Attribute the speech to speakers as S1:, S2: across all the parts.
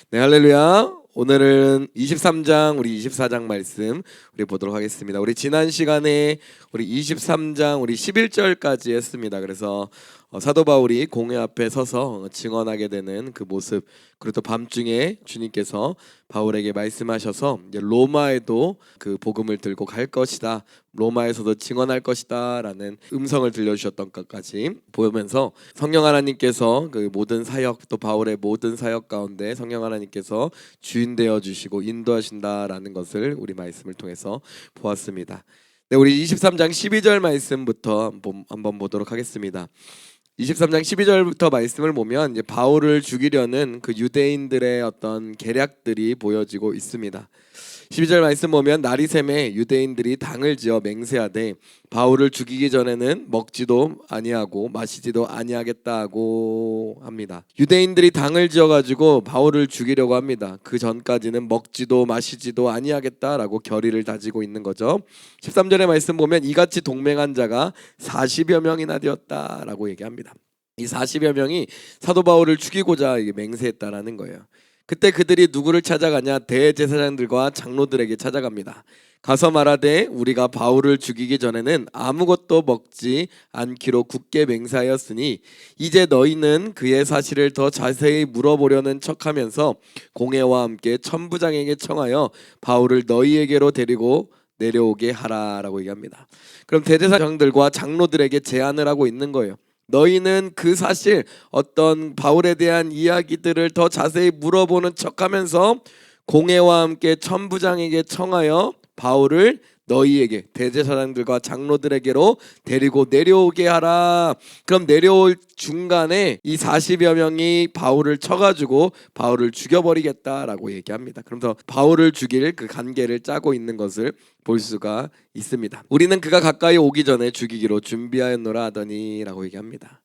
S1: 네, 할렐루야. 오늘은 23장, 우리 24장 말씀 우리 보도록 하겠습니다. 우리 지난 시간에 우리 23장 우리 11절까지 했습니다. 그래서 사도 바울이 공회 앞에 서서 증언하게 되는 그 모습, 그리고 또 밤중에 주님께서 바울에게 말씀하셔서 이제 로마에도 그 복음을 들고 갈 것이다, 로마에서도 증언할 것이다 라는 음성을 들려주셨던 것까지 보면서 성령 하나님께서 그 모든 사역, 또 바울의 모든 사역 가운데 성령 하나님께서 주인 되어 주시고 인도하신다라는 것을 우리 말씀을 통해서 보았습니다. 네, 우리 23장 12절 말씀부터 한번 보도록 하겠습니다. 23장 12절부터 말씀을 보면 이제 바울을 죽이려는 그 유대인들의 어떤 계략들이 보여지고 있습니다. 12절 말씀 보면 날이 샘에 유대인들이 당을 지어 맹세하되 바울을 죽이기 전에는 먹지도 아니하고 마시지도 아니하겠다고 합니다. 유대인들이 당을 지어가지고 바울을 죽이려고 합니다. 그 전까지는 먹지도 마시지도 아니하겠다라고 결의를 다지고 있는 거죠. 13절의 말씀 보면 이같이 동맹한 자가 40여 명이나 되었다라고 얘기합니다. 이 40여 명이 사도 바울을 죽이고자 맹세했다라는 거예요. 그때 그들이 누구를 찾아가냐? 대제사장들과 장로들에게 찾아갑니다. 가서 말하되 우리가 바울을 죽이기 전에는 아무것도 먹지 않기로 굳게 맹세하였으니 이제 너희는 그의 사실을 더 자세히 물어보려는 척하면서 공회와 함께 천부장에게 청하여 바울을 너희에게로 데리고 내려오게 하라라고 얘기합니다. 그럼 대제사장들과 장로들에게 제안을 하고 있는 거예요. 너희는 그 사실, 어떤 바울에 대한 이야기들을 더 자세히 물어보는 척하면서 공회와 함께 천부장에게 청하여 바울을 너희에게, 대제사장들과 장로들에게로 데리고 내려오게 하라. 그럼 내려올 중간에 이 40여 명이 바울을 쳐가지고 바울을 죽여버리겠다라고 얘기합니다. 그러면서 바울을 죽일 그 간계를 짜고 있는 것을 볼 수가 있습니다. 우리는 그가 가까이 오기 전에 죽이기로 준비하였노라 하더니 라고 얘기합니다.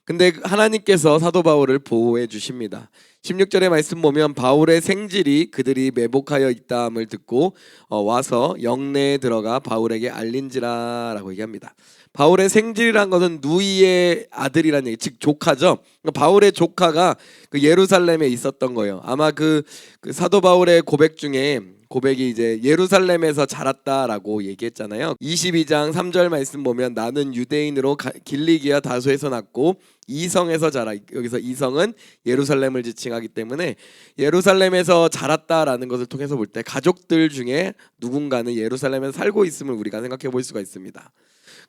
S1: 근데 하나님께서 사도 바울을 보호해 주십니다. 16절의 말씀 보면 바울의 생질이 그들이 매복하여 있다함을 듣고 와서 영내에 들어가 바울에게 알린지라 라고 얘기합니다. 바울의 생질이란 것은 누이의 아들이라는 얘기, 즉 조카죠. 바울의 조카가 그 예루살렘에 있었던 거예요. 아마 그 사도 바울의 고백 중에 고백이 이제 예루살렘에서 자랐다라고 얘기했잖아요. 22장 3절 말씀 보면 나는 유대인으로 길리기아 다소에서 났고 이성에서 자라. 여기서 이성은 예루살렘을 지칭하기 때문에 예루살렘에서 자랐다라는 것을 통해서 볼 때 가족들 중에 누군가는 예루살렘에 살고 있음을 우리가 생각해 볼 수가 있습니다.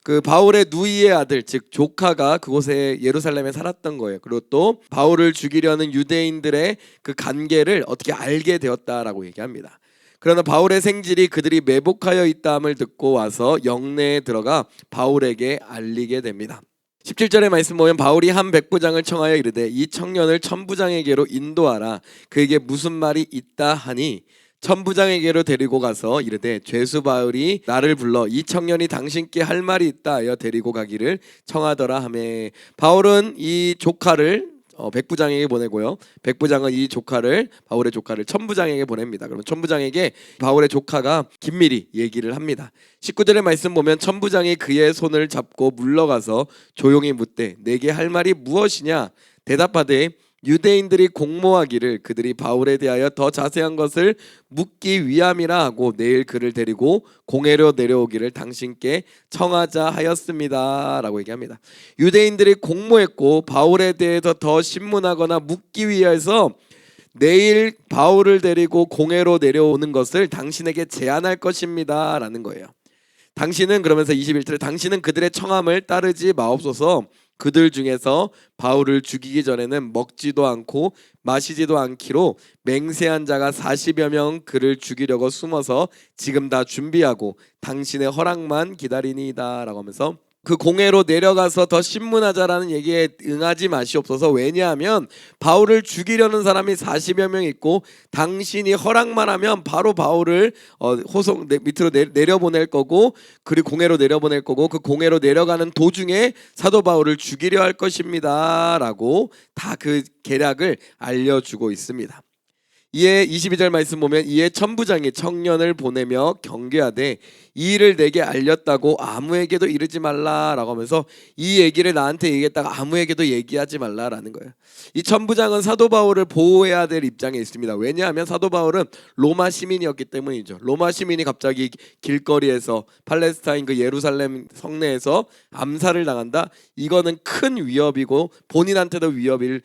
S1: 그 바울의 누이의 아들, 즉 조카가 그곳에 예루살렘에 살았던 거예요. 그리고 또 바울을 죽이려는 유대인들의 그 간계를 어떻게 알게 되었다라고 얘기합니다. 그러나 바울의 생질이 그들이 매복하여 있다함을 듣고 와서 영내에 들어가 바울에게 알리게 됩니다. 17절의 말씀 보면 바울이 한 백부장을 청하여 이르되 이 청년을 천부장에게로 인도하라. 그에게 무슨 말이 있다 하니 천부장에게로 데리고 가서 이르되 죄수 바울이 나를 불러 이 청년이 당신께 할 말이 있다 하여 데리고 가기를 청하더라 하매 바울은 이 조카를 백부장에게 보내고요. 백부장은 이 조카를, 바울의 조카를 천부장에게 보냅니다. 그러면 천부장에게 바울의 조카가 긴밀히 얘기를 합니다. 19절의 말씀 보면 천부장이 그의 손을 잡고 물러가서 조용히 묻되 내게 할 말이 무엇이냐? 대답하되 유대인들이 공모하기를 그들이 바울에 대하여 더 자세한 것을 묻기 위함이라 하고 내일 그를 데리고 공회로 내려오기를 당신께 청하자 하였습니다 라고 얘기합니다. 유대인들이 공모했고 바울에 대해서 더 신문하거나 묻기 위해서 내일 바울을 데리고 공회로 내려오는 것을 당신에게 제안할 것입니다 라는 거예요. 당신은, 그러면서 21절에 당신은 그들의 청함을 따르지 마옵소서. 그들 중에서 바울을 죽이기 전에는 먹지도 않고 마시지도 않기로 맹세한 자가 40여 명 그를 죽이려고 숨어서 지금 다 준비하고 당신의 허락만 기다리니이다 라고 하면서 그 공회로 내려가서 더 신문하자라는 얘기에 응하지 마시옵소서. 왜냐하면 바울을 죽이려는 사람이 40여 명 있고 당신이 허락만 하면 바로 바울을 호송 밑으로 내려보낼 거고, 그리고 공회로 내려보낼 거고, 그 공회로 내려가는 도중에 사도 바울을 죽이려 할 것입니다 라고 다 그 계략을 알려주고 있습니다. 이에 22절 말씀 보면 이에 천부장이 청년을 보내며 경계하되 이 일을 내게 알렸다고 아무에게도 이르지 말라라고 하면서 이 얘기를 나한테 얘기했다가 아무에게도 얘기하지 말라라는 거예요. 이 천부장은 사도 바울을 보호해야 될 입장에 있습니다. 왜냐하면 사도 바울은 로마 시민이었기 때문이죠. 로마 시민이 갑자기 길거리에서 팔레스타인 그 예루살렘 성내에서 암살을 당한다. 이거는 큰 위협이고 본인한테도 위협인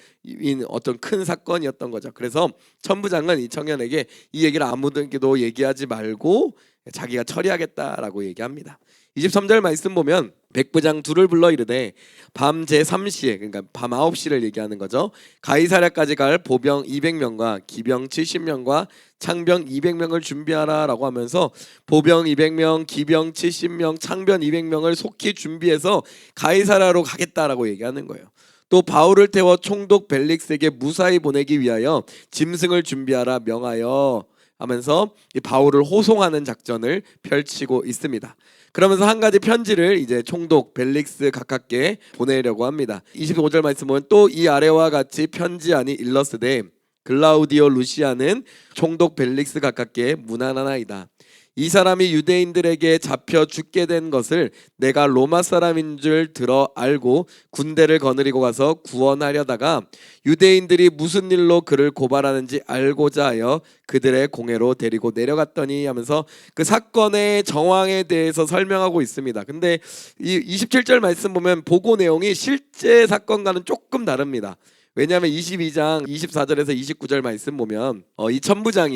S1: 어떤 큰 사건이었던 거죠. 그래서 천부장은 이 청년에게 이 얘기를 아무에게도 얘기하지 말고 자기가 처리하겠다라고 얘기합니다. 23절 말씀 보면 백부장 둘을 불러 이르되 밤 제3시에 그러니까 밤 9시를 얘기하는 거죠. 가이사랴까지 갈 보병 200명과 기병 70명과 창병 200명을 준비하라라고 하면서 보병 200명, 기병 70명, 창병 200명을 속히 준비해서 가이사랴로 가겠다라고 얘기하는 거예요. 또 바울을 태워 총독 벨릭스에게 무사히 보내기 위하여 짐승을 준비하라 명하여 하면서 이 바울을 호송하는 작전을 펼치고 있습니다. 그러면서 한 가지 편지를 이제 총독 벨릭스 각하께 보내려고 합니다. 25절 말씀 보면 또 이 아래와 같이 편지하니 일러스되 글라우디오 루시아는 총독 벨릭스 각하께 문안하나이다. 이 사람이 유대인들에게 잡혀 죽게 된 것을 내가 로마 사람인 줄 들어 알고 군대를 거느리고 가서 구원하려다가 유대인들이 무슨 일로 그를 고발하는지 알고자 하여 그들의 공회로 데리고 내려갔더니 하면서 그 사건의 정황에 대해서 설명하고 있습니다. 근데 이 27절 말씀 보면 보고 내용이 실제 사건과는 조금 다릅니다. 왜냐하면 22장 24절에서 29절 말씀 보면 이 천부장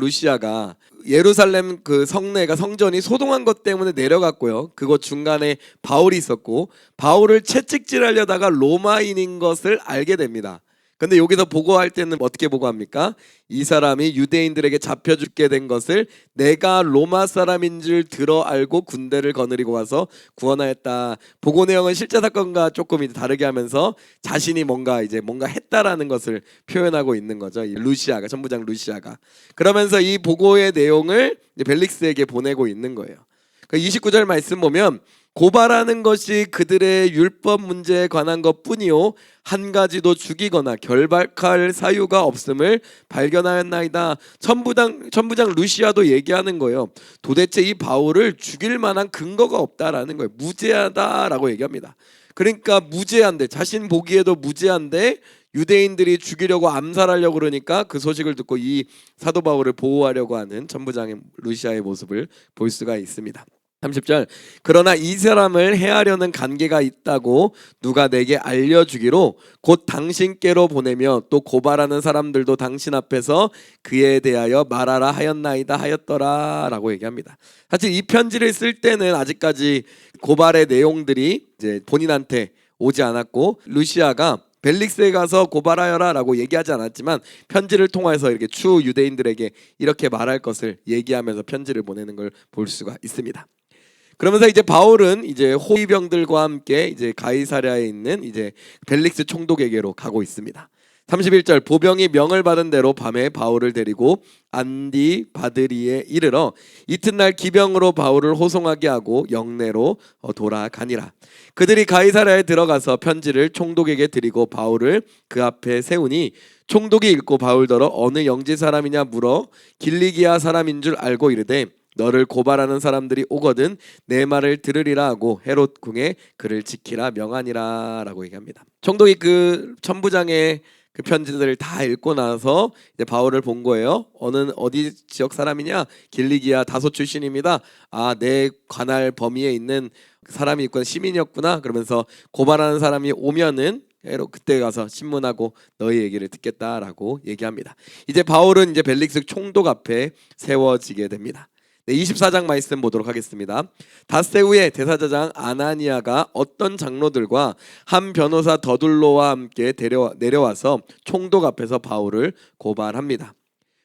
S1: 루시아가 예루살렘 그 성내가 성전이 소동한 것 때문에 내려갔고요. 그곳 중간에 바울이 있었고 바울을 채찍질하려다가 로마인인 것을 알게 됩니다. 근데 여기서 보고할 때는 어떻게 보고합니까? 이 사람이 유대인들에게 잡혀 죽게 된 것을 내가 로마 사람인 줄 들어 알고 군대를 거느리고 와서 구원하였다. 보고 내용은 실제 사건과 조금 다르게 하면서 자신이 뭔가 했다라는 것을 표현하고 있는 거죠. 이 루시아가 천부장 루시아가. 그러면서 이 보고의 내용을 벨릭스에게 보내고 있는 거예요. 29절 말씀 보면 고발하는 것이 그들의 율법 문제에 관한 것뿐이요 한 가지도 죽이거나 결박할 사유가 없음을 발견하였나이다. 천부장 루시아도 얘기하는 거예요. 도대체 이 바울을 죽일 만한 근거가 없다라는 거예요. 무죄하다라고 얘기합니다. 그러니까 무죄한데 자신 보기에도 무죄한데 유대인들이 죽이려고 암살하려고 그러니까 그 소식을 듣고 이 사도 바울을 보호하려고 하는 천부장 루시아의 모습을 볼 수가 있습니다. 30절 그러나 이 사람을 해하려는 관계가 있다고 누가 내게 알려주기로 곧 당신께로 보내며 또 고발하는 사람들도 당신 앞에서 그에 대하여 말하라 하였나이다 하였더라 라고 얘기합니다. 사실 이 편지를 쓸 때는 아직까지 고발의 내용들이 이제 본인한테 오지 않았고 루시아가 벨릭스에 가서 고발하여라 라고 얘기하지 않았지만 편지를 통해서 이렇게 추 유대인들에게 이렇게 말할 것을 얘기하면서 편지를 보내는 걸 볼 수가 있습니다. 그러면서 이제 바울은 이제 호위병들과 함께 이제 가이사랴에 있는 이제 벨릭스 총독에게로 가고 있습니다. 31절 보병이 명을 받은 대로 밤에 바울을 데리고 안디바드리에 이르러 이튿날 기병으로 바울을 호송하게 하고 영내로 돌아가니라. 그들이 가이사랴에 들어가서 편지를 총독에게 드리고 바울을 그 앞에 세우니 총독이 읽고 바울더러 어느 영지 사람이냐 물어 길리기아 사람인 줄 알고 이르되 너를 고발하는 사람들이 오거든 내 말을 들으리라 하고 헤롯 궁에 그를 지키라 명하니라 라고 얘기합니다. 총독이 그 천부장의 그 편지들을 다 읽고 나서 이제 바울을 본 거예요. 어디 지역 사람이냐? 길리기아 다소 출신입니다. 아, 내 관할 범위에 있는 사람이 있구나, 시민이었구나. 그러면서 고발하는 사람이 오면은 그때 가서 신문하고 너희 얘기를 듣겠다라고 얘기합니다. 이제 바울은 이제 벨릭스 총독 앞에 세워지게 됩니다. 24장 말씀 보도록 하겠습니다. 닷새 후에 대사자장 아나니아가 어떤 장로들과 한 변호사 더둘로와 함께 내려와서 총독 앞에서 바울을 고발합니다.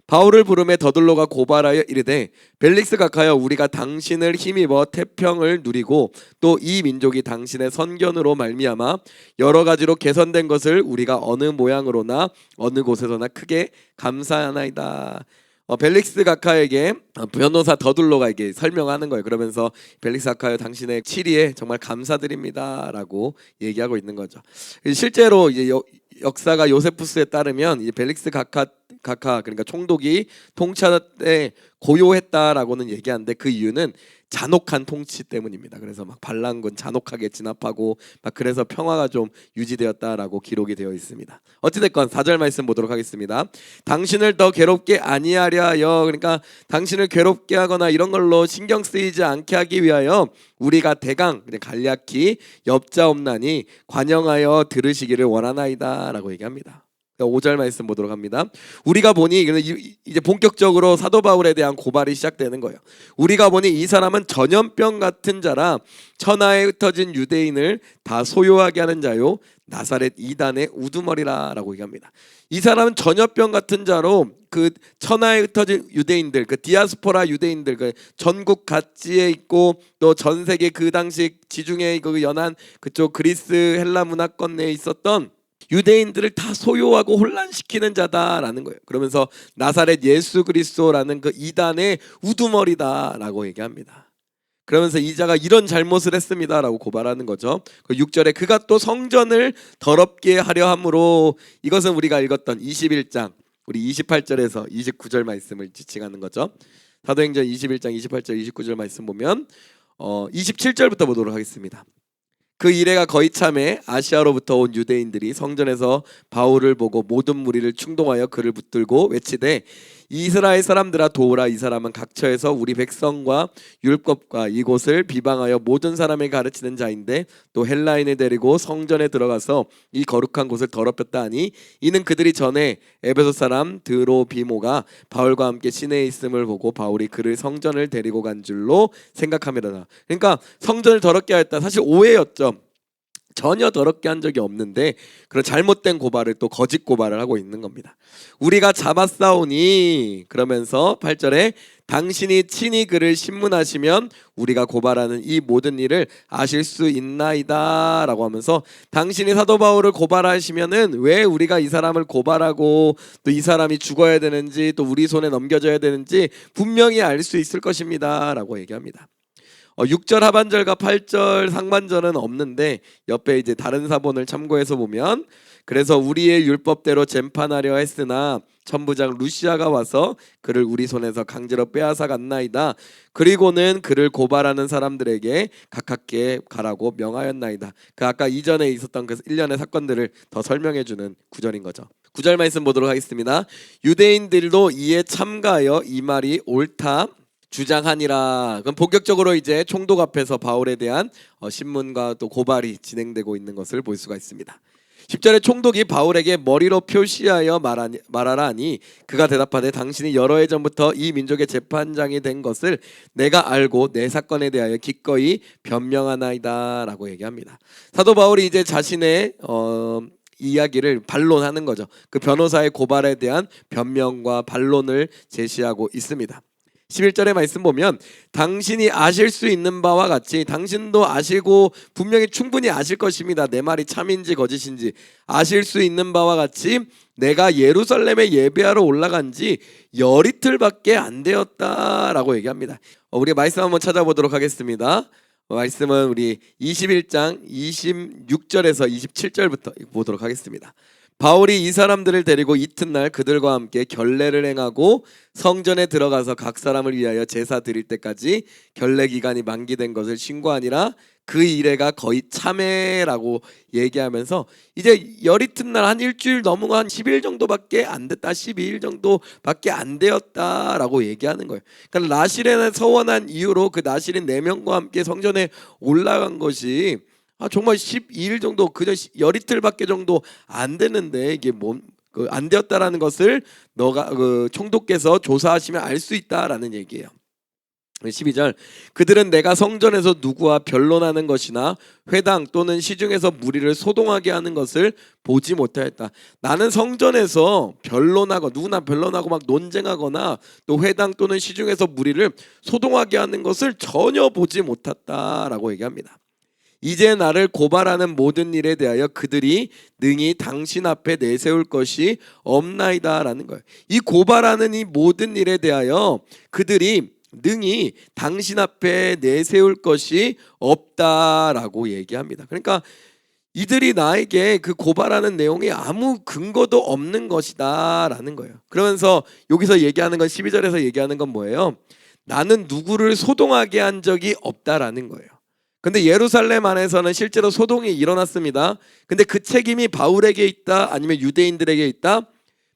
S1: 바울을 부르매 더둘로가 고발하여 이르되 벨릭스 각하여 우리가 당신을 힘입어 태평을 누리고 또 이 민족이 당신의 선견으로 말미암아 여러 가지로 개선된 것을 우리가 어느 모양으로나 어느 곳에서나 크게 감사하나이다. 벨릭스 각하에게 변호사 더둘로가 설명하는 거예요. 그러면서 벨릭스 각하여 당신의 치리에 정말 감사드립니다라고 얘기하고 있는 거죠. 실제로 이제 역사가 요세푸스에 따르면 이제 벨릭스 각하 각하 그러니까 총독이 통치하되 고요했다라고는 얘기하는데 그 이유는 잔혹한 통치 때문입니다. 그래서 막 반란군 잔혹하게 진압하고 막 그래서 평화가 좀 유지되었다라고 기록이 되어 있습니다. 어찌됐건 4절 말씀 보도록 하겠습니다. 당신을 더 괴롭게 아니하려 하여, 그러니까 당신을 괴롭게 하거나 이런 걸로 신경 쓰이지 않게 하기 위하여 우리가 대강 간략히 엽자없나니 관영하여 들으시기를 원하나이다 라고 얘기합니다. 5절 말씀 보도록 합니다. 우리가 보니, 이제 본격적으로 사도 바울에 대한 고발이 시작되는 거예요. 우리가 보니 이 사람은 전염병 같은 자라 천하에 흩어진 유대인을 다 소요하게 하는 자요 나사렛 이단의 우두머리라 라고 얘기합니다. 이 사람은 전염병 같은 자로 그 천하에 흩어진 유대인들, 그 디아스포라 유대인들, 그 전국 각지에 있고 또 전 세계 그 당시 지중해 그 연안 그쪽 그리스 헬라 문화권 내에 있었던 유대인들을 다 소유하고 혼란시키는 자다라는 거예요. 그러면서 나사렛 예수 그리스도라는 그 이단의 우두머리다라고 얘기합니다. 그러면서 이 자가 이런 잘못을 했습니다라고 고발하는 거죠. 그 6절에 그가 또 성전을 더럽게 하려 함으로, 이것은 우리가 읽었던 21장 우리 28절에서 29절 말씀을 지칭하는 거죠. 사도행전 21장 28절 29절 말씀 보면 27절부터 보도록 하겠습니다. 그 이래가 거의 참에 아시아로부터 온 유대인들이 성전에서 바울을 보고 모든 무리를 충동하여 그를 붙들고 외치되 이스라엘 사람들아 도우라. 이 사람은 각처에서 우리 백성과 율법과 이곳을 비방하여 모든 사람을 가르치는 자인데 또 헬라인을 데리고 성전에 들어가서 이 거룩한 곳을 더럽혔다 하니 이는 그들이 전에 에베소 사람 드로비모가 바울과 함께 시내에 있음을 보고 바울이 그를 성전을 데리고 간 줄로 생각하미로다. 그러니까 성전을 더럽게 하였다, 사실 오해였죠. 전혀 더럽게 한 적이 없는데 그런 잘못된 고발을 또 거짓 고발을 하고 있는 겁니다. 우리가 잡았사오니, 그러면서 8절에 당신이 친히 그를 신문하시면 우리가 고발하는 이 모든 일을 아실 수 있나이다 라고 하면서, 당신이 사도 바울을 고발하시면은 왜 우리가 이 사람을 고발하고 또 이 사람이 죽어야 되는지 또 우리 손에 넘겨져야 되는지 분명히 알 수 있을 것입니다 라고 얘기합니다. 6절 하반절과 8절 상반절은 없는데 옆에 이제 다른 사본을 참고해서 보면, 그래서 우리의 율법대로 재판하려 했으나 천부장 루시아가 와서 그를 우리 손에서 강제로 빼앗아 갔나이다. 그리고는 그를 고발하는 사람들에게 가깝게 가라고 명하였나이다. 그 아까 이전에 있었던 그 일련의 사건들을 더 설명해주는 구절인 거죠. 9절 말씀 보도록 하겠습니다. 유대인들도 이에 참가하여 이 말이 옳다 주장하니라. 그럼 본격적으로 이제 총독 앞에서 바울에 대한 신문과 또 고발이 진행되고 있는 것을 볼 수가 있습니다. 10절에 총독이 바울에게 머리로 표시하여 말하라 하니 그가 대답하되 당신이 여러 해 전부터 이 민족의 재판장이 된 것을 내가 알고 내 사건에 대하여 기꺼이 변명하나이다 라고 얘기합니다. 사도 바울이 이제 자신의 이야기를 반론하는 거죠. 그 변호사의 고발에 대한 변명과 반론을 제시하고 있습니다. 11절의 말씀 보면 당신이 아실 수 있는 바와 같이, 당신도 아시고 분명히 충분히 아실 것입니다. 내 말이 참인지 거짓인지 아실 수 있는 바와 같이 내가 예루살렘에 예배하러 올라간 지 열이틀밖에 안 되었다라고 얘기합니다. 우리 말씀 한번 찾아보도록 하겠습니다. 말씀은 우리 21장 26절에서 27절부터 보도록 하겠습니다. 바울이 이 사람들을 데리고 이튿날 그들과 함께 결례를 행하고 성전에 들어가서 각 사람을 위하여 제사 드릴 때까지 결례 기간이 만기된 것을 신고하니라. 그 이래가 거의 참회라고 얘기하면서 이제 열이튿날 한 일주일 넘은 한 10일 정도밖에 안 됐다, 12일 정도밖에 안 되었다라고 얘기하는 거예요. 그러니까 나실에 서원한 이후로 그 나실인 4명과 함께 성전에 올라간 것이 정말 12일 정도, 그저 열이틀밖에 정도 안 되는데 이게 안 되었다라는 것을 너가 총독께서 조사하시면 알 수 있다라는 얘기예요. 12절 그들은 내가 성전에서 누구와 변론하는 것이나 회당 또는 시중에서 무리를 소동하게 하는 것을 보지 못하였다. 나는 성전에서 변론하고 누구나 변론하고 막 논쟁하거나 또 회당 또는 시중에서 무리를 소동하게 하는 것을 전혀 보지 못했다라고 얘기합니다. 이제 나를 고발하는 모든 일에 대하여 그들이 능히 당신 앞에 내세울 것이 없나이다 라는 거예요. 이 고발하는 이 모든 일에 대하여 그들이 능히 당신 앞에 내세울 것이 없다라고 얘기합니다. 그러니까 이들이 나에게 그 고발하는 내용이 아무 근거도 없는 것이다 라는 거예요. 그러면서 여기서 얘기하는 건 12절에서 얘기하는 건 뭐예요? 나는 누구를 소동하게 한 적이 없다라는 거예요. 근데 예루살렘 안에서는 실제로 소동이 일어났습니다. 근데 그 책임이 바울에게 있다 아니면 유대인들에게 있다?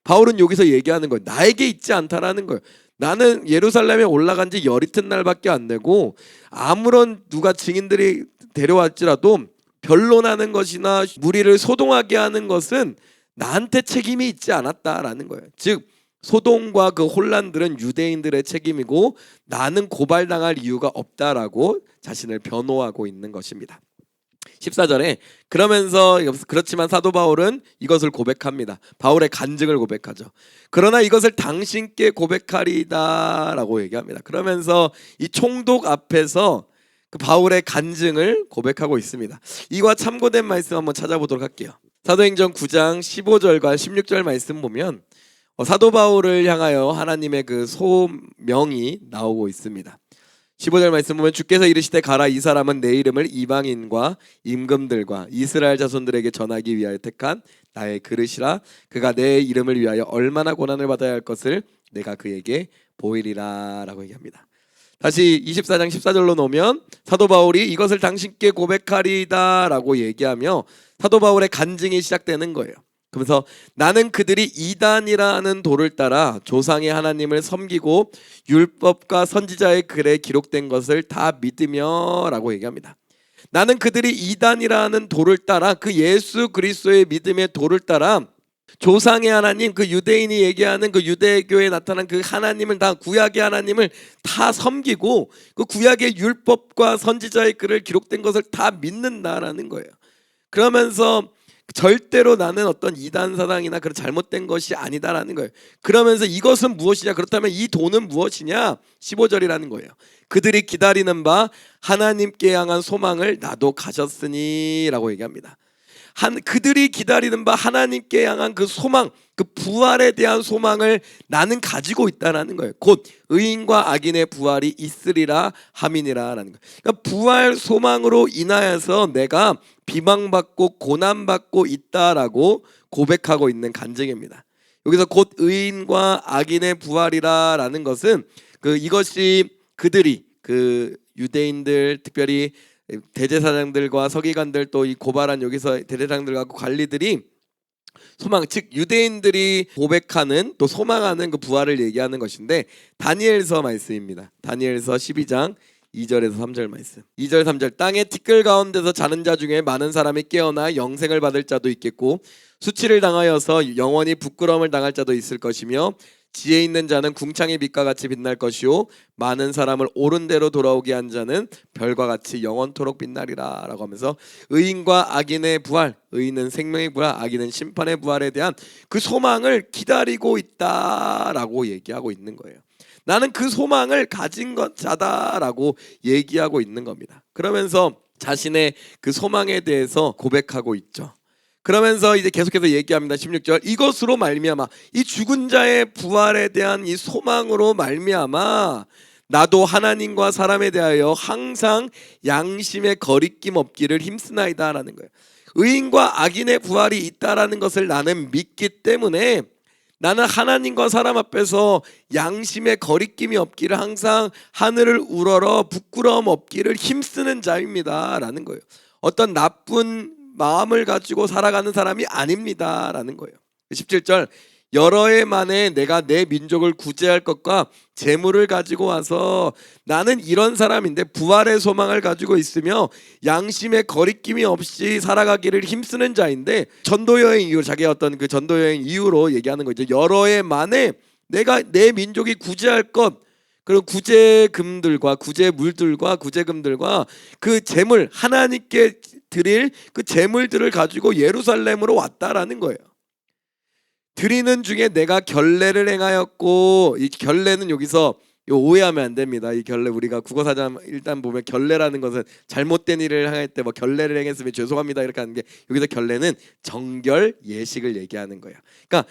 S1: 바울은 여기서 얘기하는 거예요. 나에게 있지 않다라는 거예요. 나는 예루살렘에 올라간 지 열이튼 날밖에 안 되고 아무런 누가 증인들이 데려왔지라도 변론하는 것이나 무리를 소동하게 하는 것은 나한테 책임이 있지 않았다라는 거예요. 즉 소동과 그 혼란들은 유대인들의 책임이고 나는 고발당할 이유가 없다라고 자신을 변호하고 있는 것입니다. 14절에 그러면서 그렇지만 사도 바울은 이것을 고백합니다. 바울의 간증을 고백하죠. 그러나 이것을 당신께 고백하리다 라고 얘기합니다. 그러면서 이 총독 앞에서 그 바울의 간증을 고백하고 있습니다. 이와 참고된 말씀 한번 찾아보도록 할게요. 사도행전 9장 15절과 16절 말씀 보면 사도 바울을 향하여 하나님의 그 소명이 나오고 있습니다. 15절 말씀 보면 주께서 이르시되 가라 이 사람은 내 이름을 이방인과 임금들과 이스라엘 자손들에게 전하기 위하여 택한 나의 그릇이라 그가 내 이름을 위하여 얼마나 고난을 받아야 할 것을 내가 그에게 보이리라 라고 얘기합니다. 다시 24장 14절로 놓으면 사도 바울이 이것을 당신께 고백하리다 라고 얘기하며 사도 바울의 간증이 시작되는 거예요. 그래서 나는 그들이 이단이라는 도를 따라 조상의 하나님을 섬기고 율법과 선지자의 글에 기록된 것을 다 믿으며 라고 얘기합니다. 나는 그들이 이단이라는 도를 따라 그 예수 그리스도의 믿음의 도를 따라 조상의 하나님, 그 유대인이 얘기하는 그 유대교에 나타난 그 하나님을 다 구약의 하나님을 다 섬기고 그 구약의 율법과 선지자의 글을 기록된 것을 다 믿는다라는 거예요. 그러면서 절대로 나는 어떤 이단 사상이나 그런 잘못된 것이 아니다라는 거예요. 그러면서 이것은 무엇이냐? 그렇다면 이 도는 무엇이냐? 15절이라는 거예요. 그들이 기다리는 바 하나님께 향한 소망을 나도 가졌으니 라고 얘기합니다. 그들이 기다리는 바 하나님께 향한 그 소망, 그 부활에 대한 소망을 나는 가지고 있다라는 거예요. 곧 의인과 악인의 부활이 있으리라 함이니라라는 거예요. 그러니까 부활 소망으로 인하여서 내가 비방받고 고난받고 있다라고 고백하고 있는 간증입니다. 여기서 곧 의인과 악인의 부활이라라는 것은 이것이 그들이 그 유대인들 특별히 대제사장들과 서기관들 또 이 고발한 여기서 대제사장들과 관리들이 소망 즉 유대인들이 고백하는 또 소망하는 그 부활을 얘기하는 것인데 다니엘서 말씀입니다. 다니엘서 12장 2절에서 3절 말씀. 2절 3절 땅의 티끌 가운데서 자는 자 중에 많은 사람이 깨어나 영생을 받을 자도 있겠고 수치를 당하여서 영원히 부끄러움을 당할 자도 있을 것이며 지혜 있는 자는 궁창의 빛과 같이 빛날 것이요 많은 사람을 옳은 대로 돌아오게 한 자는 별과 같이 영원토록 빛나리라 라고 하면서 의인과 악인의 부활, 의인은 생명의 부활, 악인은 심판의 부활에 대한 그 소망을 기다리고 있다라고 얘기하고 있는 거예요. 나는 그 소망을 가진 자다라고 얘기하고 있는 겁니다. 그러면서 자신의 그 소망에 대해서 고백하고 있죠. 그러면서 이제 계속해서 얘기합니다. 16절 이것으로 말미암아 이 죽은 자의 부활에 대한 이 소망으로 말미암아 나도 하나님과 사람에 대하여 항상 양심의 거리낌 없기를 힘쓰나이다 라는 거예요. 의인과 악인의 부활이 있다라는 것을 나는 믿기 때문에 나는 하나님과 사람 앞에서 양심의 거리낌이 없기를 항상 하늘을 우러러 부끄러움 없기를 힘쓰는 자입니다 라는 거예요. 어떤 나쁜 마음을 가지고 살아가는 사람이 아닙니다 라는 거예요. 17절 여러 해 만에 내가 내 민족을 구제할 것과 재물을 가지고 와서 나는 이런 사람인데 부활의 소망을 가지고 있으며 양심의 거리낌이 없이 살아가기를 힘쓰는 자인데 전도여행 이후 자기의 어떤 그 전도여행 이후로 얘기하는 거죠. 여러 해 만에 내가 내 민족이 구제할 것 그리고 구제금들과 구제물들과 구제금들과 그 재물 하나님께 드릴 그 재물들을 가지고 예루살렘으로 왔다라는 거예요. 드리는 중에 내가 결례를 행하였고 이 결례는 여기서 오해하면 안 됩니다. 이 결례 우리가 국어사전 일단 보면 결례라는 것은 잘못된 일을 할 때 뭐 결례를 행했으면 죄송합니다 이렇게 하는 게 여기서 결례는 정결 예식을 얘기하는 거예요. 그러니까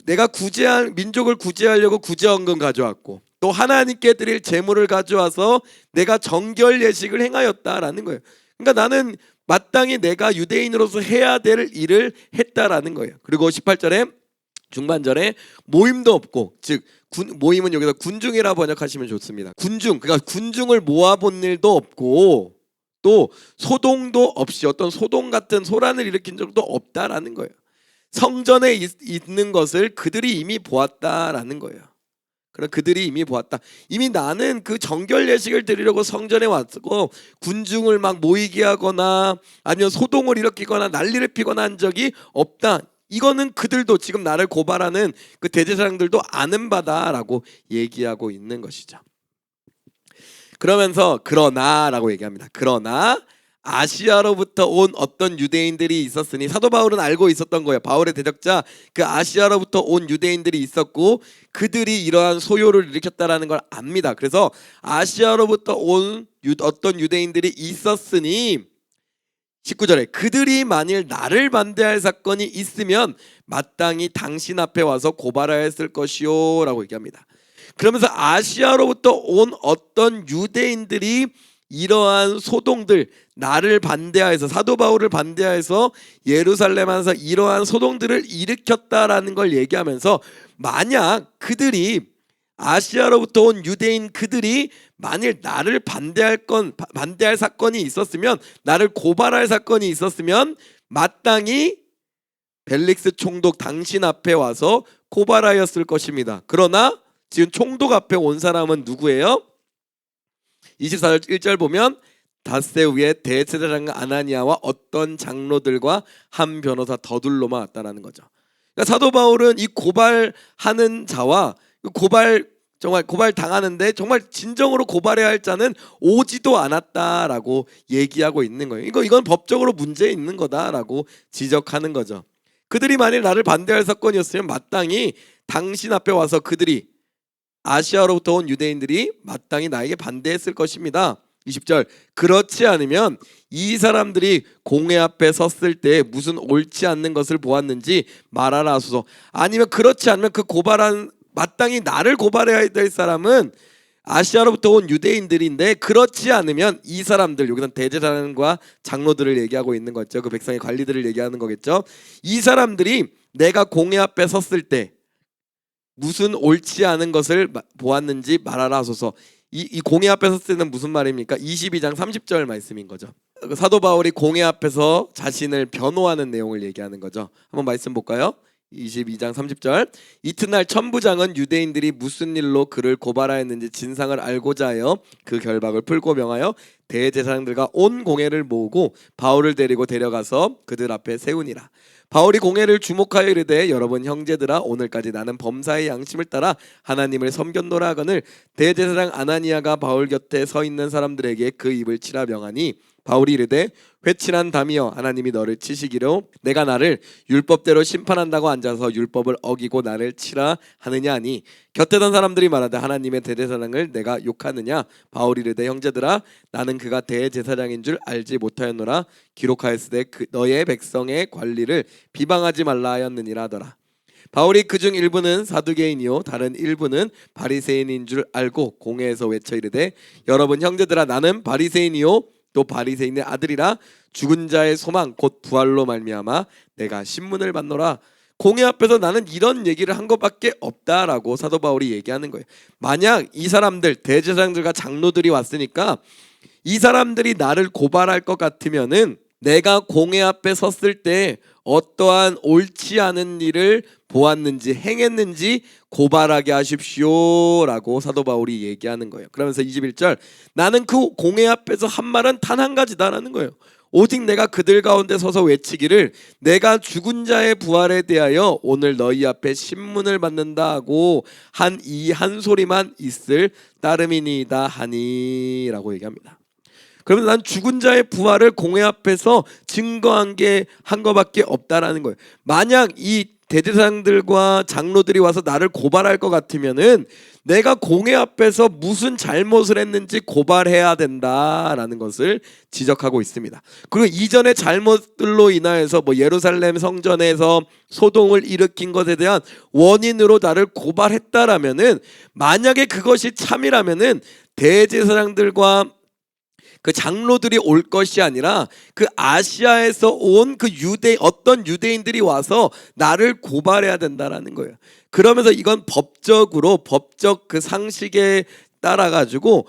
S1: 내가 구제할 민족을 구제하려고 구제헌금 가져왔고 또 하나님께 드릴 재물을 가져와서 내가 정결 예식을 행하였다라는 거예요. 그러니까 나는 마땅히 내가 유대인으로서 해야 될 일을 했다라는 거예요. 그리고 18절에 중반절에 모임도 없고, 즉 모임은 여기서 군중이라 번역하시면 좋습니다. 군중, 그러니까 군중을 모아본 일도 없고 또 소동도 없이 어떤 소동 같은 소란을 일으킨 적도 없다라는 거예요. 성전에 있는 것을 그들이 이미 보았다라는 거예요. 그럼 그들이 이미 보았다. 이미 나는 그 정결 예식을 드리려고 성전에 왔고 군중을 막 모이게 하거나 아니면 소동을 일으키거나 난리를 피거나 한 적이 없다. 이거는 그들도 지금 나를 고발하는 그 대제사장들도 아는 바다라고 얘기하고 있는 것이죠. 그러면서 그러나라고 얘기합니다. 그러나 아시아로부터 온 어떤 유대인들이 있었으니, 사도 바울은 알고 있었던 거예요. 바울의 대적자 그 아시아로부터 온 유대인들이 있었고 그들이 이러한 소요를 일으켰다라는 걸 압니다. 그래서 아시아로부터 온 어떤 유대인들이 있었으니 19절에 그들이 만일 나를 반대할 사건이 있으면 마땅히 당신 앞에 와서 고발하였을 것이요 라고 얘기합니다. 그러면서 아시아로부터 온 어떤 유대인들이 이러한 소동들, 나를 반대하여서, 사도 바울을 반대하여서 예루살렘 안에서 이러한 소동들을 일으켰다라는 걸 얘기하면서, 만약 그들이 아시아로부터 온 유대인 그들이 만일 나를 반대할 사건이 있었으면, 나를 고발할 사건이 있었으면 마땅히 벨릭스 총독 당신 앞에 와서 고발하였을 것입니다. 그러나 지금 총독 앞에 온 사람은 누구예요? 24절 1절 보면 닷새우의 대제사장 아나니아와 어떤 장로들과 한 변호사 더둘로만 왔다라는 거죠. 그러니까 사도 바울은 이 고발하는 자와 정말 고발 당하는데 정말 진정으로 고발해야 할 자는 오지도 않았다라고 얘기하고 있는 거예요. 이건 법적으로 문제 있는 거다라고 지적하는 거죠. 그들이 만일 나를 반대할 사건이었으면 마땅히 당신 앞에 와서 그들이 아시아로부터 온 유대인들이 마땅히 나에게 반대했을 것입니다. 20절 그렇지 않으면 이 사람들이 공회 앞에 섰을 때 무슨 옳지 않는 것을 보았는지 말하라 하소서. 아니면 그렇지 않으면 그 고발한 마땅히 나를 고발해야 될 사람은 아시아로부터 온 유대인들인데, 그렇지 않으면 이 사람들, 여기는 대제사장과 장로들을 얘기하고 있는 거죠. 그 백성의 관리들을 얘기하는 거겠죠. 이 사람들이 내가 공회 앞에 섰을 때 무슨 옳지 않은 것을 보았는지 말하라 하소서. 이 공회 앞에 섰을 때는 무슨 말입니까? 22장 30절 말씀인 거죠. 사도 바울이 공회 앞에서 자신을 변호하는 내용을 얘기하는 거죠. 한번 말씀 볼까요? 22장 30절 이튿날 천부장은 유대인들이 무슨 일로 그를 고발하였는지 진상을 알고자 하여 그 결박을 풀고 명하여 대제사장들과 온 공회를 모으고 바울을 데리고 데려가서 그들 앞에 세우니라. 바울이 공회를 주목하여 이르되 여러분 형제들아, 오늘까지 나는 범사의 양심을 따라 하나님을 섬겼노라 하거늘 대제사장 아나니아가 바울 곁에 서 있는 사람들에게 그 입을 치라 명하니, 바울이 이르되 회칠한 담이여, 하나님이 너를 치시기로 내가 나를 율법대로 심판한다고 앉아서 율법을 어기고 나를 치라 하느냐 하니, 곁에 던 사람들이 말하되 하나님의 대제사장을 내가 욕하느냐. 바울이 이르되 형제들아, 나는 그가 대제사장인 줄 알지 못하였노라. 기록하였으되 너의 백성의 관리를 비방하지 말라 하였느니라 하더라. 바울이 그중 일부는 사두개인이요 다른 일부는 바리새인인 줄 알고 공회에서 외쳐 이르되 여러분 형제들아, 나는 바리새인이요 또 바리새인의 아들이라 죽은 자의 소망 곧 부활로 말미암아 내가 신문을 받노라. 공회 앞에서 나는 이런 얘기를 한 것밖에 없다라고 사도 바울이 얘기하는 거예요. 만약 이 사람들, 대제사장들과 장로들이 왔으니까 이 사람들이 나를 고발할 것 같으면은 내가 공회 앞에 섰을 때 어떠한 옳지 않은 일을 보았는지 행했는지 고발하게 하십시오 라고 사도 바울이 얘기하는 거예요. 그러면서 21절 나는 그 공회 앞에서 한 말은 단 한 가지다라는 거예요. 오직 내가 그들 가운데 서서 외치기를 내가 죽은 자의 부활에 대하여 오늘 너희 앞에 신문을 받는다 하고 한 이 한 소리만 있을 따름이니이다 하니 라고 얘기합니다. 그러면 난 죽은 자의 부활을 공회 앞에서 증거한 게 한 거밖에 없다라는 거예요. 만약 이 대제사장들과 장로들이 와서 나를 고발할 것 같으면은 내가 공회 앞에서 무슨 잘못을 했는지 고발해야 된다라는 것을 지적하고 있습니다. 그리고 이전의 잘못들로 인하여서 예루살렘 성전에서 소동을 일으킨 것에 대한 원인으로 나를 고발했다라면은, 만약에 그것이 참이라면은 대제사장들과 그 장로들이 올 것이 아니라 그 아시아에서 온 그 어떤 유대인들이 와서 나를 고발해야 된다라는 거예요. 그러면서 이건 법적 그 상식에 따라 가지고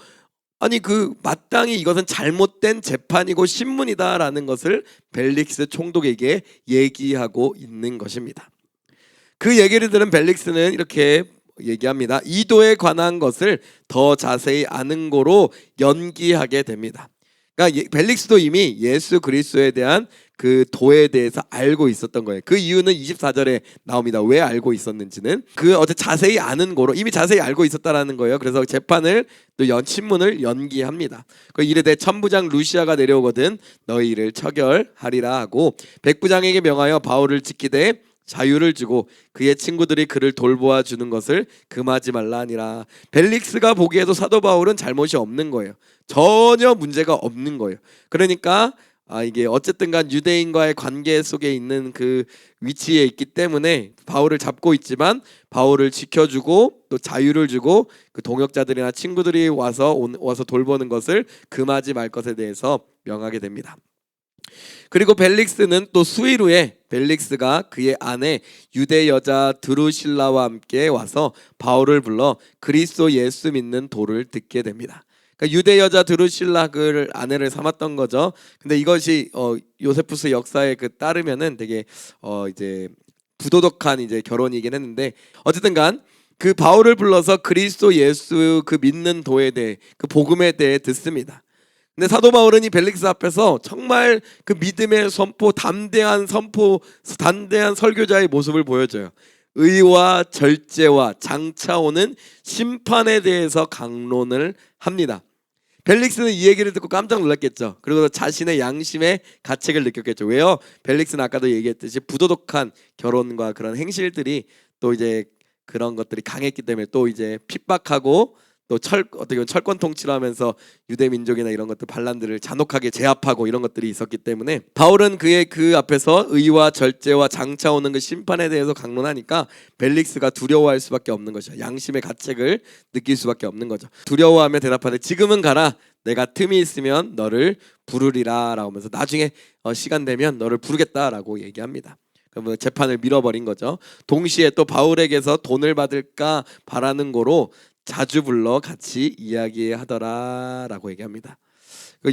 S1: 아니 그 마땅히 이것은 잘못된 재판이고 신문이다라는 것을 벨릭스 총독에게 얘기하고 있는 것입니다. 그 얘기를 들은 벨릭스는 이렇게 얘기합니다. 이도에 관한 것을 더 자세히 아는 거로 연기하게 됩니다. 그러니까 벨릭스도 이미 예수 그리스도에 대한 그 도에 대해서 알고 있었던 거예요. 그 이유는 24절에 나옵니다. 왜 알고 있었는지는 자세히 아는 거로 이미 자세히 알고 있었다라는 거예요. 그래서 재판을 또 신문을 연기합니다. 그 이르되 천부장 루시아가 내려오거든 너희를 처결하리라 하고 백부장에게 명하여 바울을 지키되 자유를 주고 그의 친구들이 그를 돌보아 주는 것을 금하지 말라 하니라. 벨릭스가 보기에도 사도 바울은 잘못이 없는 거예요. 전혀 문제가 없는 거예요. 그러니까 이게 어쨌든 간 유대인과의 관계 속에 있는 그 위치에 있기 때문에 바울을 잡고 있지만 바울을 지켜주고 또 자유를 주고 그 동역자들이나 친구들이 와서 돌보는 것을 금하지 말 것에 대해서 명하게 됩니다. 그리고 벨릭스는 또 수일 후에 벨릭스가 그의 아내 유대 여자 드루실라와 함께 와서 바울을 불러 그리스도 예수 믿는 도를 듣게 됩니다. 그러니까 유대 여자 드루실라를 아내를 삼았던 거죠. 근데 이것이 요세푸스 역사에 따르면은 되게 이제 부도덕한 이제 결혼이긴 했는데 어쨌든간 그 바울을 불러서 그리스도 예수 그 믿는 도에 대해 그 복음에 대해 듣습니다. 근데 사도 바울은 이 벨릭스 앞에서 정말 그 믿음의 선포, 담대한 설교자의 모습을 보여줘요. 의와 절제와 장차 오는 심판에 대해서 강론을 합니다. 벨릭스는 이 얘기를 듣고 깜짝 놀랐겠죠. 그리고 자신의 양심의 가책을 느꼈겠죠. 왜요? 벨릭스는 아까도 얘기했듯이 부도덕한 결혼과 그런 행실들이 또 이제 그런 것들이 강했기 때문에 또 이제 핍박하고 또 어떻게 보면 철권 통치를 하면서 유대 민족이나 이런 것들 반란들을 잔혹하게 제압하고 이런 것들이 있었기 때문에 바울은 그의 그 앞에서 의와 절제와 장차 오는 그 심판에 대해서 강론하니까 벨릭스가 두려워할 수밖에 없는 것이죠. 양심의 가책을 느낄 수밖에 없는 거죠. 두려워하며 대답하되 지금은 가라. 내가 틈이 있으면 너를 부르리라 라고 하면서 나중에 시간 되면 너를 부르겠다라고 얘기합니다. 그러면 재판을 밀어버린 거죠. 동시에 또 바울에게서 돈을 받을까 바라는 거로 자주 불러 같이 이야기하더라라고 얘기합니다.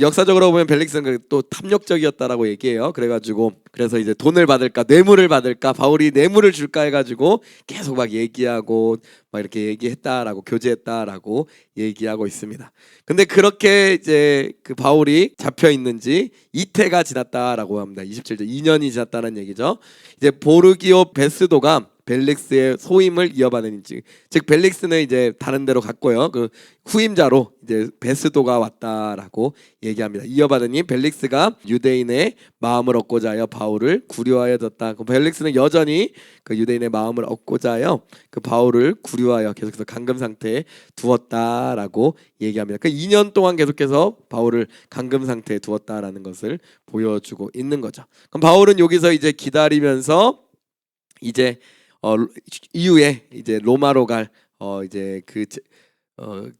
S1: 역사적으로 보면 벨릭스는 또 탐욕적이었다라고 얘기해요. 그래서 이제 돈을 받을까 뇌물을 받을까 바울이 뇌물을 줄까 해가지고 계속 막 얘기하고 막 이렇게 얘기했다라고 교제했다라고 얘기하고 있습니다. 근데 그렇게 이제 그 바울이 잡혀 있는지 이태가 지났다라고 합니다. 27절 2년이 지났다는 얘기죠. 이제 보르기오 베스도가 벨릭스의 소임을 이어받은 인지, 즉 벨릭스는 이제 다른 데로 갔고요. 그 후임자로 이제 베스도가 왔다라고 얘기합니다. 이어받으니 벨릭스가 유대인의 마음을 얻고자 하여 바울을 구류하여졌다. 그 벨릭스는 여전히 그 유대인의 마음을 얻고자 하여 그 바울을 구류하여 계속해서 감금 상태에 두었다라고 얘기합니다. 그 2년 동안 계속해서 바울을 감금 상태에 두었다라는 것을 보여주고 있는 거죠. 그럼 바울은 여기서 이제 기다리면서 이제 이후에 이제 로마로 갈 이제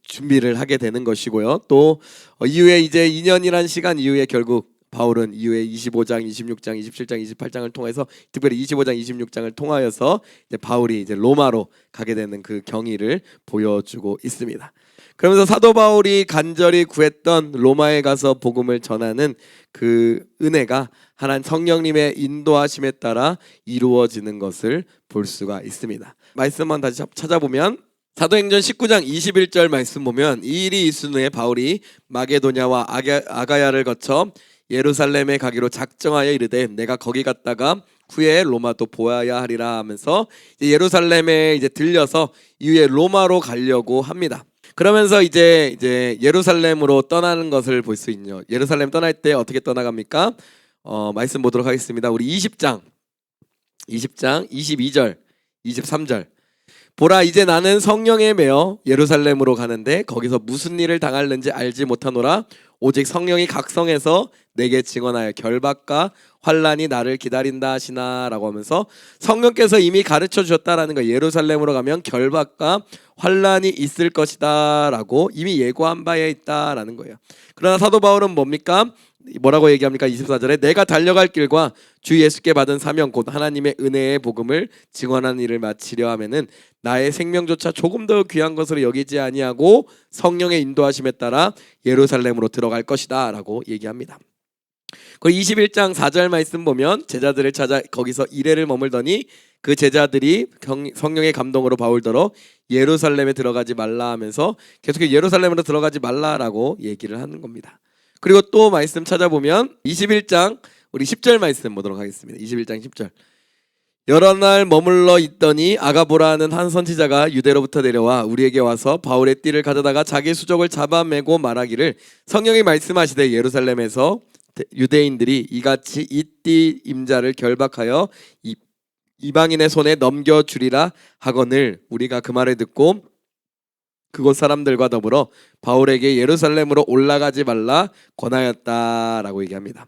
S1: 준비를 하게 되는 것이고요. 또 이후에 이제 2년이란 시간 이후에 결국 바울은 이후에 25장, 26장, 27장, 28장을 통해서 특별히 25장, 26장을 통하여서 이제 바울이 이제 로마로 가게 되는 그 경위를 보여주고 있습니다. 그러면서 사도 바울이 간절히 구했던 로마에 가서 복음을 전하는 그 은혜가 하나님 성령님의 인도하심에 따라 이루어지는 것을 볼 수가 있습니다. 말씀만 다시 찾아보면 사도행전 19장 21절 말씀 보면 이 일이 있은 후에 바울이 마게도냐와 아가야를 거쳐 예루살렘에 가기로 작정하여 이르되 내가 거기 갔다가 후에 로마도 보아야 하리라 하면서 이제 예루살렘에 이제 들려서 이후에 로마로 가려고 합니다. 그러면서 이제 예루살렘으로 떠나는 것을 볼 수 있죠. 예루살렘 떠날 때 어떻게 떠나갑니까? 말씀 보도록 하겠습니다. 우리 20장 22절 23절 보라 이제 나는 성령에 매어 예루살렘으로 가는데 거기서 무슨 일을 당할는지 알지 못하노라. 오직 성령이 각성해서 내게 증언하여 결박과 환란이 나를 기다린다 하시나라고 하면서 성령께서 이미 가르쳐 주셨다라는 거예요. 예루살렘으로 가면 결박과 환란이 있을 것이다라고 이미 예고한 바에 있다라는 거예요. 그러나 사도 바울은 뭡니까? 뭐라고 얘기합니까? 24절에 내가 달려갈 길과 주 예수께 받은 사명 곧 하나님의 은혜의 복음을 증언하는 일을 마치려 하면은 나의 생명조차 조금 더 귀한 것으로 여기지 아니하고 성령의 인도하심에 따라 예루살렘으로 들어갈 것이다 라고 얘기합니다. 그 21장 4절 말씀 보면 제자들을 찾아 거기서 이래를 머물더니 그 제자들이 성령의 감동으로 바울더러 예루살렘에 들어가지 말라 하면서 계속 예루살렘으로 들어가지 말라라고 얘기를 하는 겁니다. 그리고 또 말씀 찾아보면 21장 우리 10절 말씀 보도록 하겠습니다. 21장 10절. 여러 날 머물러 있더니 아가보라는 한 선지자가 유대로부터 내려와 우리에게 와서 바울의 띠를 가져다가 자기 수족을 잡아매고 말하기를 성령이 말씀하시되 예루살렘에서 유대인들이 이같이 이 띠 임자를 결박하여 이방인의 손에 넘겨주리라 하거늘 우리가 그 말을 듣고 그곳 사람들과 더불어 바울에게 예루살렘으로 올라가지 말라 권하였다라고 얘기합니다.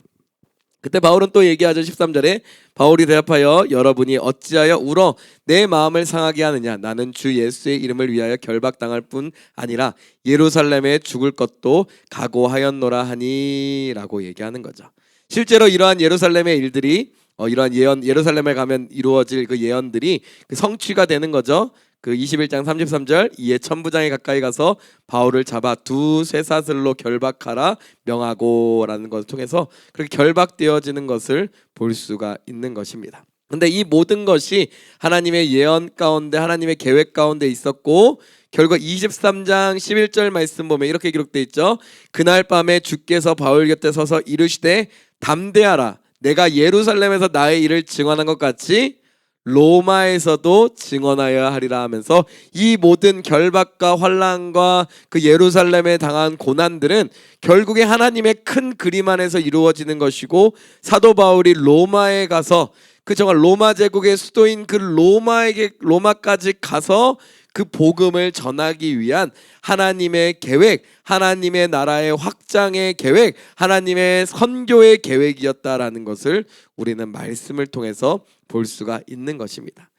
S1: 그때 바울은 또 얘기하죠. 13절에 바울이 대답하여 여러분이 어찌하여 울어 내 마음을 상하게 하느냐 나는 주 예수의 이름을 위하여 결박당할 뿐 아니라 예루살렘에 죽을 것도 각오하였노라 하니 라고 얘기하는 거죠. 실제로 이러한 예루살렘의 일들이 이러한 예루살렘에 가면 이루어질 그 예언들이 그 성취가 되는 거죠. 그 21장 33절 이에 천부장에 가까이 가서 바울을 잡아 두 쇠사슬로 결박하라 명하고라는 것을 통해서 그렇게 결박되어지는 것을 볼 수가 있는 것입니다. 근데 이 모든 것이 하나님의 예언 가운데 하나님의 계획 가운데 있었고 결국 23장 11절 말씀 보면 이렇게 기록되어 있죠. 그날 밤에 주께서 바울 곁에 서서 이르시되 담대하라 내가 예루살렘에서 나의 일을 증언한 것 같이 로마에서도 증언하여야 하리라 하면서 이 모든 결박과 환난과 그 예루살렘에 당한 고난들은 결국에 하나님의 큰 그림 안에서 이루어지는 것이고 사도 바울이 로마에 가서 그 정말 로마 제국의 수도인 그 로마까지 가서 그 복음을 전하기 위한 하나님의 계획, 하나님의 나라의 확장의 계획, 하나님의 선교의 계획이었다라는 것을 우리는 말씀을 통해서 볼 수가 있는 것입니다.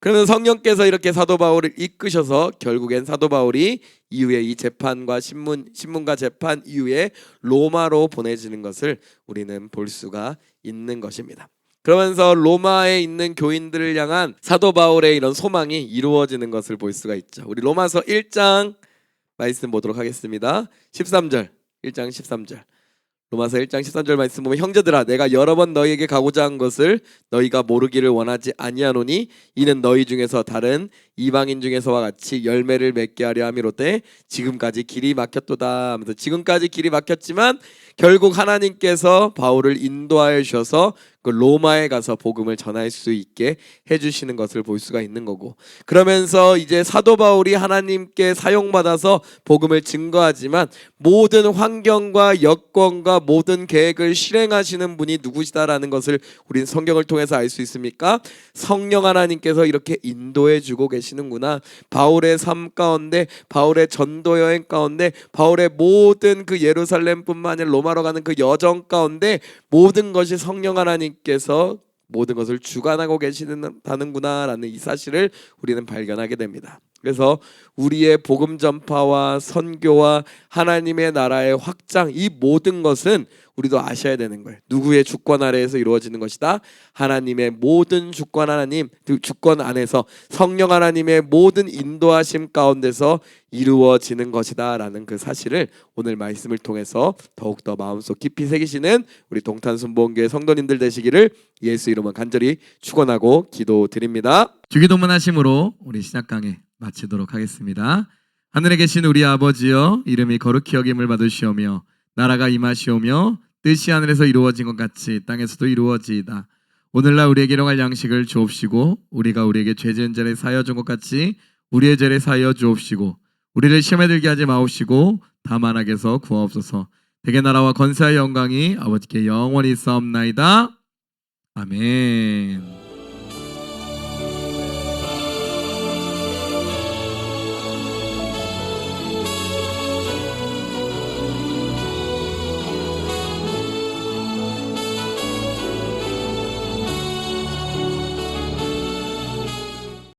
S1: 그러면 성령께서 이렇게 사도 바울을 이끄셔서 결국엔 사도 바울이 이후에 이 재판과 신문과 재판 이후에 로마로 보내지는 것을 우리는 볼 수가 있는 것입니다. 그러면서 로마에 있는 교인들을 향한 사도 바울의 이런 소망이 이루어지는 것을 볼 수가 있죠. 우리 로마서 1장 말씀 보도록 하겠습니다. 13절 1장 13절 로마서 1장 13절 말씀 보면 형제들아 내가 여러 번 너희에게 가고자 한 것을 너희가 모르기를 원하지 아니하노니 이는 너희 중에서 다른 이방인 중에서와 같이 열매를 맺게 하려 함이로되 지금까지 길이 막혔도다 하면서 지금까지 길이 막혔지만 결국 하나님께서 바울을 인도하여 주셔서 그 로마에 가서 복음을 전할 수 있게 해주시는 것을 볼 수가 있는 거고 그러면서 이제 사도 바울이 하나님께 사용받아서 복음을 증거하지만 모든 환경과 여건과 모든 계획을 실행하시는 분이 누구시다라는 것을 우리는 성경을 통해서 알 수 있습니까? 성령 하나님께서 이렇게 인도해 주고 계시는구나. 바울의 삶 가운데 바울의 전도 여행 가운데 바울의 모든 그 예루살렘뿐만 아니라 로마로 가는 그 여정 가운데 모든 것이 성령 하나님께서 모든 것을 주관하고 계시는구나라는 이 사실을 우리는 발견하게 됩니다. 그래서 우리의 복음 전파와 선교와 하나님의 나라의 확장 이 모든 것은 우리도 아셔야 되는 거예요. 누구의 주권 아래에서 이루어지는 것이다. 하나님의 모든 주권 하나님 주권 안에서 성령 하나님의 모든 인도하심 가운데서 이루어지는 것이다 라는 그 사실을 오늘 말씀을 통해서 더욱더 마음속 깊이 새기시는 우리 동탄순복음교회 성도님들 되시기를 예수 이름으로 간절히 축원하고 기도드립니다.
S2: 주기도문 하심으로 우리 신약 강해 마치도록 하겠습니다. 하늘에 계신 우리 아버지여 이름이 거룩히 여김을 받으시오며 나라가 임하시오며 뜻이 하늘에서 이루어진 것 같이 땅에서도 이루어지이다. 오늘날 우리에게 일용할 양식을 주옵시고 우리가 우리에게 죄 지은 자를 사하여 준 것 같이 우리의 죄를 사하여 주옵시고 우리를 시험에 들게 하지 마옵시고 다만 악에서 구하옵소서. 대개 나라와 권세와 영광이 아버지께 영원히 있사옵나이다. 아멘.